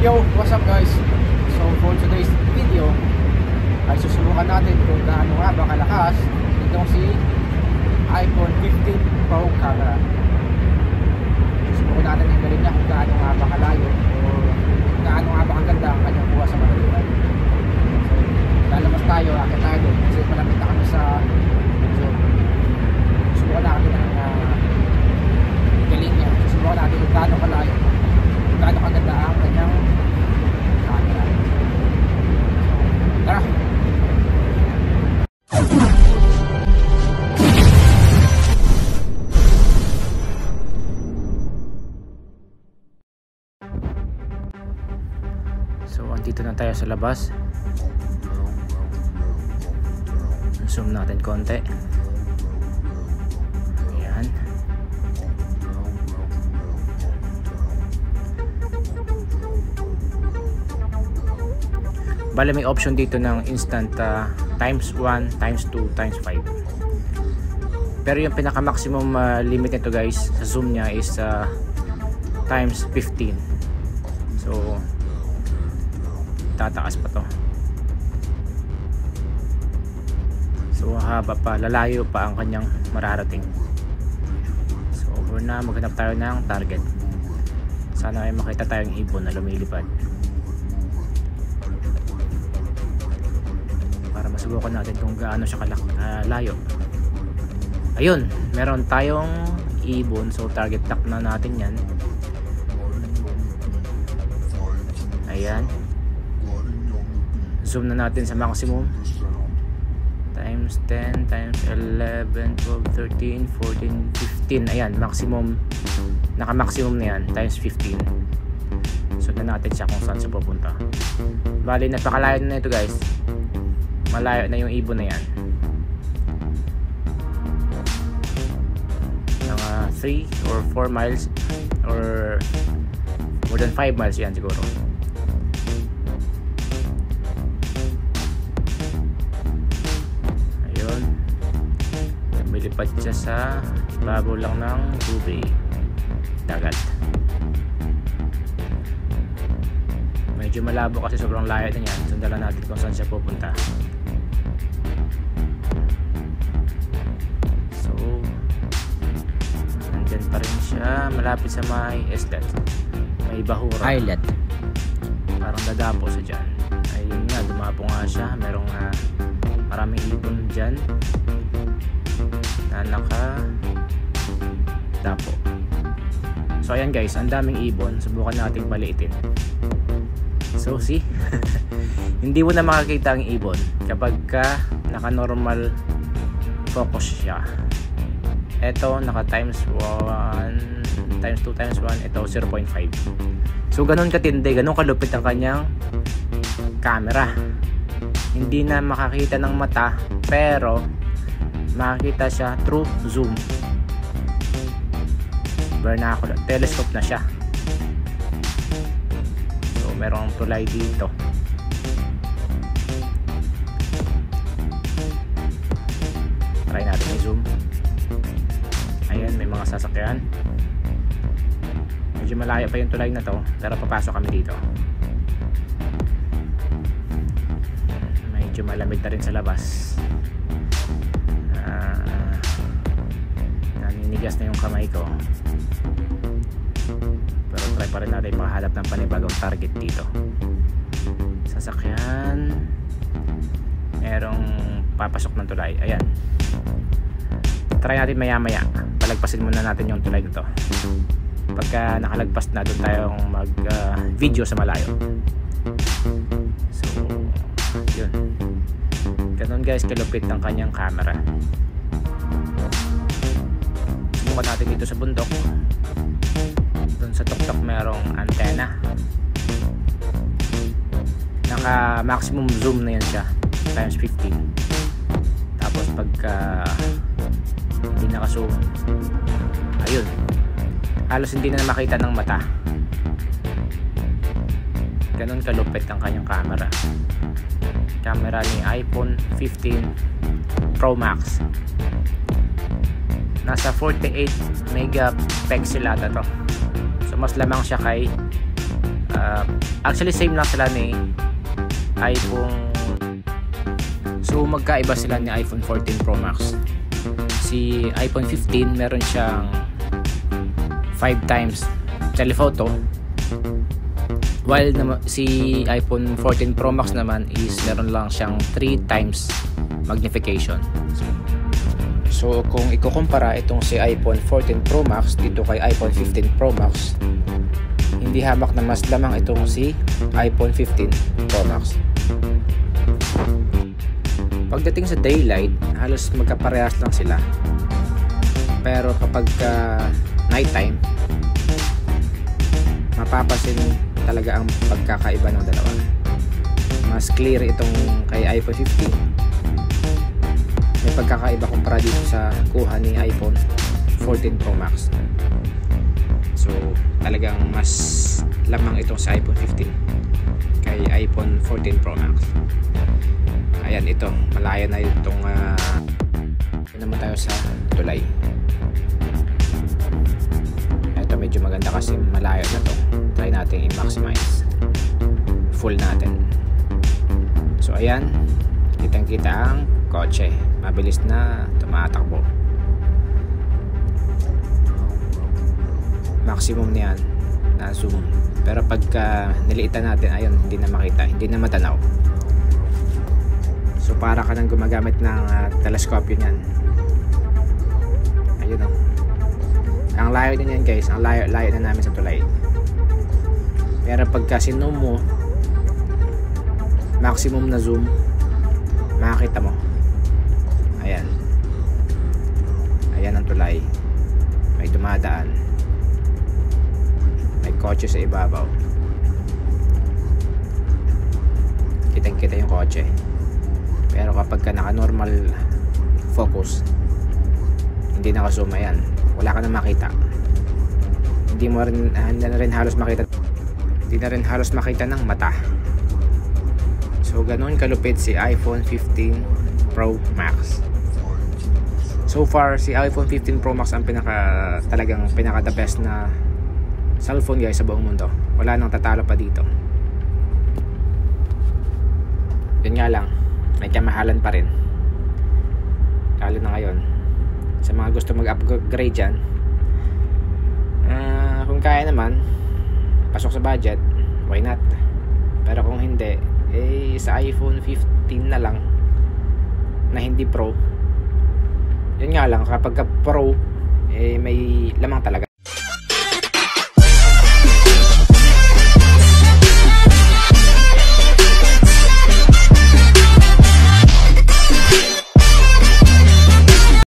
Yo, what's up guys? So for today's video ay susubukan natin kung gaano nga ba kalakas itong si iPhone 15 Pro camera. Susubukan natin yung galing niya kung gaano nga ba kalayo o gaano nga ba kaganda ang kanyang buha sa matuluan. So lalabas tayo, akit tayo doon kasi malapit na kami sa susubukan natin ang galing niya. Susubukan natin kung gaano kalayo, kung gaano kaganda ang kanyang camera. Tara! So, andito na tayo sa labas. Zoom natin konti. Ayan. Bale, may option dito ng instant times 1, times 2, times 5. Pero yung pinaka maximum limit nito guys sa zoom niya is times 15. So tataas pa to. So haba pa, lalayo pa ang kanyang mararating. So over na, maghanap tayo ng target. Sana ay makita tayong ibon na lumilipad para masubukan natin kung gaano siya layo. Ayun, meron tayong ibon. So target lock na natin yan. Ayan, zoom na natin sa maximum. Times 10, times 11, 12, 13, 14, 15. Ayan, maximum. Naka maximum na yan, times 15. So na natin siya kung saan siya pupunta. Bali, napakalayo na ito guys. Malayo na yung ibon na yan. Mga 3 or 4 miles or more than 5 miles yan siguro. Ayun, lumilipad siya sa ibabaw lang ng tubig, dagat. Medyo malabo kasi sobrang layo na yan. Sundalan natin kung saan siya pupunta. So nandyan pa rin siya, malapit sa may islet, may bahura islet. Parang dadapo sa dyan. Ayun nga, dumapo nga siya. Merong maraming ibon dyan na nakadapo. So ayan guys, ang daming ibon. Subukan nating paliitin. So see, hindi mo na makakita ang ibon kapag naka normal focus siya. Ito naka times 1, times 2, times 1. Ito 0.5. So ganun katindi, ganun kalupit ang kanyang camera. Hindi na makakita ng mata, pero makakita siya through zoom. Vernacular, telescope na siya. So merong tulay dito. Try natin i-zoom. Ayan, may mga sasakyan. Medyo malayo pa yung tulay na to, pero papasok kami dito. Medyo malamig na rin sa labas. Naninigas na yung kamay ko. Pero try pa rin natin makahanap ng panibagong target dito. Sasakyan. Merong papasok ng tulay. Ayan. Try natin maya maya. Palagpasin muna natin yung tulay nito. Pagka nakalagpas na, doon tayong mag video sa malayo. So yun, ganun guys kalupit ang kanyang camera. Subukan natin dito sa bundok. Doon sa tuktok merong antenna. Naka maximum zoom na yan siya, times 15. Tapos pagka hindi naka-zoom, ayun, halos hindi na makita ng mata. Ganun kalupit ang kanyang camera. Camera ni iPhone 15 Pro Max. Nasa 48 megapixel ata to. So mas lamang siya kay Actually same lang sila ni iPhone. So magkaiba sila ni iPhone 14 Pro Max. Si iPhone 15 meron siyang 5 times telephoto, while si iPhone 14 Pro Max naman is meron lang siyang 3 times magnification. So kung ikukumpara itong si iPhone 14 Pro Max dito kay iPhone 15 Pro Max, hindi hamak na mas lamang itong si iPhone 15 Pro Max. Pagdating sa daylight, halos magkaparehas lang sila. Pero kapag nighttime, mapapasin talaga ang pagkakaiba ng dalawa. Mas clear itong kay iPhone 15. May pagkakaiba kumpara dito sa kuha ni iPhone 14 Pro Max. So talagang mas lamang itong sa iPhone 15 kay iPhone 14 Pro Max. Ayan, ito malaya na itong naman tayo sa tulay. Ito medyo maganda kasi malayo na to. Try natin i-maximize full natin. So ayan, kitang kita ang kotse, mabilis na tumatakbo. Maximum niyan na zoom, pero pagka niliitan natin, ayun, hindi na makita, hindi na matanaw. So para ka nang gumagamit ng teleskopyo niyan. Ayun o. Ang layo din yan guys, ang layo na namin sa tulay. Pero pagka sinum mo, maximum na zoom, makikita mo. Ayan. Ayan ang tulay. May dumadaan. May kotse sa ibabaw. Kitang kita yung kotse. Pero kapag ka naka normal focus, hindi naka-zoom, ayan, wala ka na makita. Hindi na rin halos makita ng mata. So ganun kalupit si iPhone 15 Pro Max. So far si iPhone 15 Pro Max ang talagang pinaka the best na cellphone guys sa buong mundo. Wala nang tatalo pa dito. Yun nga lang, may kamahalan pa rin, lalo na ngayon. Sa mga gusto mag-upgrade dyan, kung kaya naman, pasok sa budget, why not? Pero kung hindi, sa iPhone 15 na lang na hindi Pro. Yun nga lang, kapag Pro, may lamang talaga.